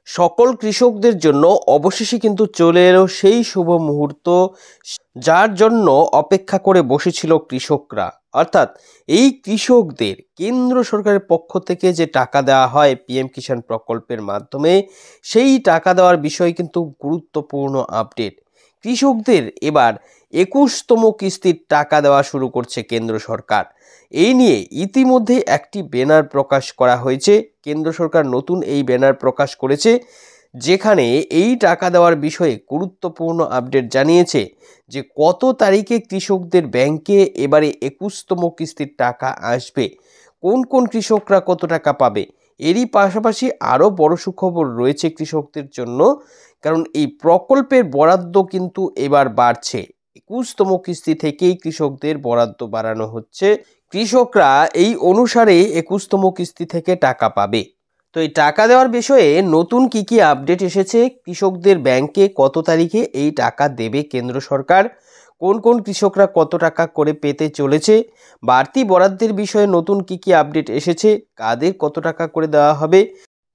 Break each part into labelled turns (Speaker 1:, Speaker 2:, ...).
Speaker 1: সকল কৃষকদের জন্য অবশেষে কিন্তু চলে এলো সেই শুভ মুহূর্ত, যার জন্য অপেক্ষা করে বসেছিল কৃষকরা। অর্থাৎ এই কৃষকদের কেন্দ্র সরকারের পক্ষ থেকে যে টাকা দেওয়া হয় পিএম কিষাণ প্রকল্পের মাধ্যমে, সেই টাকা দেওয়ার বিষয়ে কিন্তু গুরুত্বপূর্ণ আপডেট। কৃষকদের এবার 21তম কিস্তির টাকা দেওয়া শুরু করছে কেন্দ্র সরকার। এই নিয়ে ইতিমধ্যে একটি ব্যানার প্রকাশ করা হয়েছে। কেন্দ্র সরকার নতুন এই ব্যানার প্রকাশ করেছে, যেখানে এই টাকা দেওয়ার বিষয়ে গুরুত্বপূর্ণ আপডেট জানিয়েছে যে কত তারিখে কৃষকদের ব্যাংকে এবারে 21তম কিস্তির টাকা আসবে, কোন কোন কৃষকরা কত টাকা পাবে। এরই পাশাপাশি আরও বড় সুখবর রয়েছে কৃষকদের জন্য, কারণ এই প্রকল্পের বরাদ্দ কিন্তু এবার বাড়ছে। 21তম কিস্তি থেকেই কৃষকদের বরাদ্দ বাড়ানো হচ্ছে। কৃষকরা এই অনুসারে 21তম কিস্তি থেকে টাকা পাবে। তো এই টাকা দেওয়ার বিষয়ে নতুন কি আপডেট এসেছে, কৃষকদের ব্যাংকে কত তারিখে এই টাকা দেবে কেন্দ্র সরকার, কোন কোন কৃষকরা কত টাকা করে পেতে চলেছে, বাড়তি বরাদ্দের বিষয়ে নতুন কি আপডেট এসেছে, কাদের কত টাকা করে দেওয়া হবে,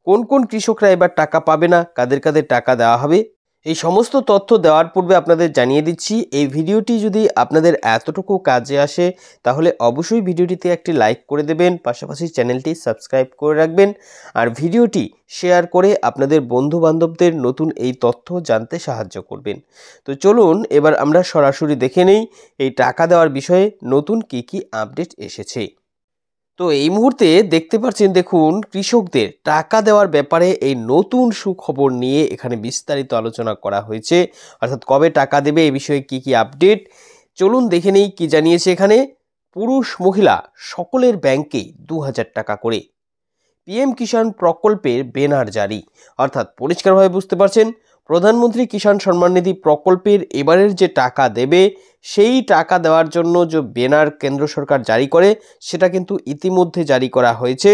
Speaker 1: কোন কোন কৃষকরা এবার টাকা পাবে না, কাদের কাদের টাকা দেওয়া হবে, এই সমস্ত তথ্য দেওয়ার পূর্বে আপনাদের জানিয়ে দিচ্ছি, এই ভিডিওটি যদি আপনাদের এতটুকু কাজে আসে তাহলে অবশ্যই ভিডিওটিতে একটি লাইক করে দেবেন, পাশাপাশি চ্যানেলটি সাবস্ক্রাইব করে রাখবেন, আর ভিডিওটি শেয়ার করে আপনাদের বন্ধু বান্ধবদের নতুন এই তথ্য জানতে সাহায্য করবেন। তো চলুন এবার আমরা সরাসরি দেখে নেই এই টাকা দেওয়ার বিষয়ে নতুন কি আপডেট এসেছে। তো এই মুহূর্তে দেখতে পাচ্ছেন, দেখুন কৃষকদের টাকা দেওয়ার ব্যাপারে এই নতুন সুখবর নিয়ে এখানে বিস্তারিত আলোচনা করা হয়েছে। অর্থাৎ কবে টাকা দেবে এই বিষয়ে কি আপডেট, চলুন দেখে নেই কি জানিয়েছে এখানে। পুরুষ মহিলা সকলের ব্যাংকে 2000 টাকা করে পিএম কিষাণ প্রকল্পের ব্যানার জারি। অর্থাৎ পরিষ্কারভাবে বুঝতে পারছেন, প্রধানমন্ত্রী কিষাণ সম্মান নিধি প্রকল্পের এবারের যে টাকা দেবে, সেই টাকা দেওয়ার জন্য যে ব্যানার কেন্দ্র সরকার জারি করে, সেটা কিন্তু ইতিমধ্যে জারি করা হয়েছে,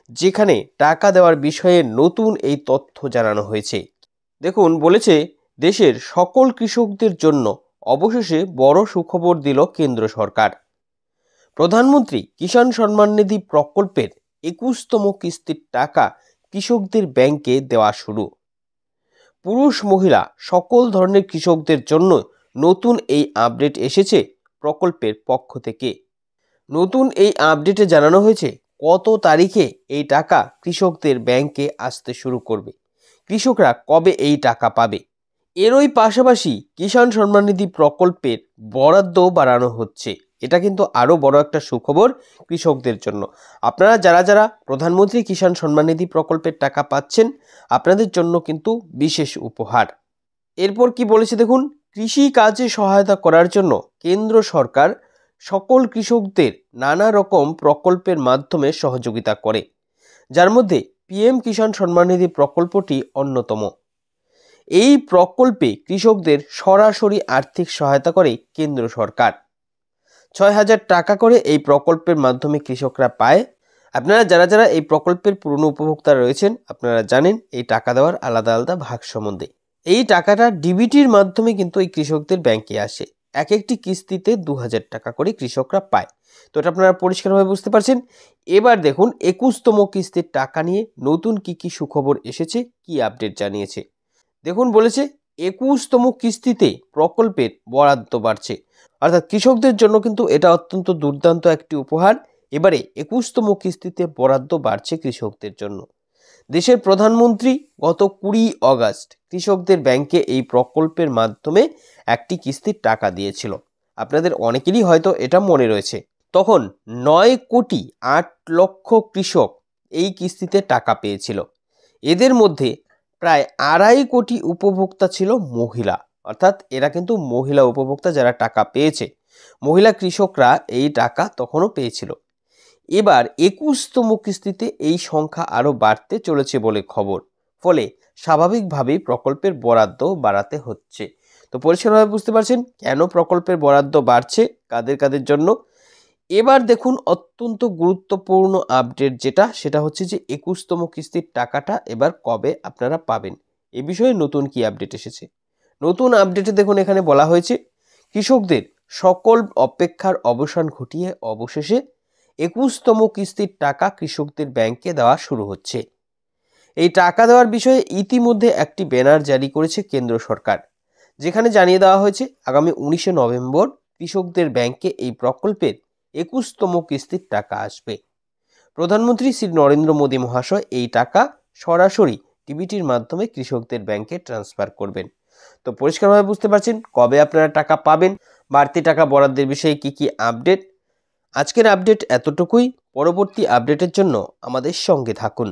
Speaker 1: যেখানে টাকা দেওয়ার বিষয়ে নতুন এই তথ্য জানানো হয়েছে। দেখুন বলেছে, দেশের সকল কৃষকদের জন্য অবশেষে বড় সুখবর দিল কেন্দ্র সরকার। প্রধানমন্ত্রী কিষাণ সম্মান নিধি প্রকল্পের 21তম কিস্তির টাকা কৃষকদের ব্যাংকে দেওয়া শুরু। পুরুষ মহিলা সকল ধরনের কৃষকদের জন্য নতুন এই আপডেট এসেছে প্রকল্পের পক্ষ থেকে। নতুন এই আপডেটে জানানো হয়েছে কত তারিখে এই টাকা কৃষকদের ব্যাংকে আসতে শুরু করবে, কৃষকরা কবে এই টাকা পাবে। এরই পাশাপাশি কিষাণ সম্মান নিধি প্রকল্পের বরাদ্দ বাড়ানো হচ্ছে। এটা কিন্তু আরও বড় একটা সুখবর কৃষকদের জন্য। আপনারা যারা যারা প্রধানমন্ত্রী কিষাণ সম্মান নিধি প্রকল্পের টাকা পাচ্ছেন, আপনাদের জন্য কিন্তু বিশেষ উপহার। এরপর কি বলেছে দেখুন, কৃষি কাজে সহায়তা করার জন্য কেন্দ্র সরকার সকল কৃষকদের নানা রকম প্রকল্পের মাধ্যমে সহযোগিতা করে, যার মধ্যে পিএম কিষাণ সম্মান নিধি প্রকল্পটি অন্যতম। এই প্রকল্পে কৃষকদের সরাসরি আর্থিক সহায়তা করে কেন্দ্র সরকার। 6000 টাকা করে এই প্রকল্পের মাধ্যমে কৃষকরা পায়। আপনারা যারা যারা এই প্রকল্পের পুরনো উপভোক্তা রয়েছেন, আপনারা জানেন এই টাকা দেওয়ার আলাদা আলাদা ভাগ সম্বন্ধে। এই টাকাটা ডিবিটির মাধ্যমে কিন্তু এই কৃষকদের ব্যাংকে আসে। এক একটি কিস্তিতে 2000 টাকা করে কৃষকরা পায়। তো এটা আপনারা পরিষ্কারভাবে বুঝতে পারছেন। এবার দেখুন 21তম কিস্তির টাকা নিয়ে নতুন কি সুখবর এসেছে, কি আপডেট জানিয়েছে। দেখুন বলেছে, 21তম কিস্তিতে প্রকল্পের বরাদ্দ বাড়ছে। অর্থাৎ কৃষকদের জন্য কিন্তু এটা অত্যন্ত দুর্দান্ত একটি উপহার। এবারে 21তম কিস্তিতে বরাদ্দ বাড়ছে কৃষকদের জন্য। দেশের প্রধানমন্ত্রী গত 20 অগাস্ট কৃষকদের ব্যাংকে এই প্রকল্পের মাধ্যমে একটি কিস্তির টাকা দিয়েছিল। আপনাদের অনেকেরই হয়তো এটা মনে রয়েছে। তখন 9,08,00,000 কৃষক এই কিস্তিতে টাকা পেয়েছিল। এদের মধ্যে প্রায় 2.5 কোটি উপভোক্তা ছিল মহিলা। অর্থাৎ এরা কিন্তু মহিলা উপভোক্তা যারা টাকা পেয়েছে, মহিলা কৃষকরা এই টাকা তখনও পেয়েছিল। এবার 21তম কিস্তিতে এই সংখ্যা আরও বাড়তে চলেছে বলে খবর। ফলে স্বাভাবিকভাবেই প্রকল্পের বরাদ্দ বাড়াতে হচ্ছে। তো পরিষ্কারভাবে বুঝতে পারছেন কেন প্রকল্পের বরাদ্দ বাড়ছে, কাদের কাদের জন্য। এবার দেখুন অত্যন্ত গুরুত্বপূর্ণ আপডেট যেটা, সেটা হচ্ছে যে 21তম কিস্তির টাকাটা এবার কবে আপনারা পাবেন, এ বিষয়ে নতুন কি আপডেট এসেছে। নতুন আপডেটে দেখুন এখানে বলা হয়েছে, কৃষকদের সকল অপেক্ষার অবসান ঘটিয়ে অবশেষে 21তম কিস্তির টাকা কৃষকদের ব্যাংকে দেওয়া শুরু হচ্ছে। এই টাকা দেওয়ার বিষয়ে ইতিমধ্যে একটি ব্যানার জারি করেছে কেন্দ্র সরকার, যেখানে জানিয়ে দেওয়া হয়েছে আগামী 19শে নভেম্বর কৃষকদের ব্যাংকে এই প্রকল্পের 21তম কিস্তির টাকা আসবে। প্রধানমন্ত্রী শ্রী নরেন্দ্র মোদী মহাশয় এই টাকা সরাসরি ডিবিটির মাধ্যমে কৃষকদের ব্যাংকে ট্রান্সফার করবেন। তো পরিষ্কারভাবে বুঝতে পারছেন কবে আপনারা টাকা পাবেন, বাড়তি টাকা বরাদ্দের বিষয়ে কি আপডেট। আজকের আপডেট এতটুকুই। পরবর্তী আপডেটের জন্য আমাদের সঙ্গে থাকুন।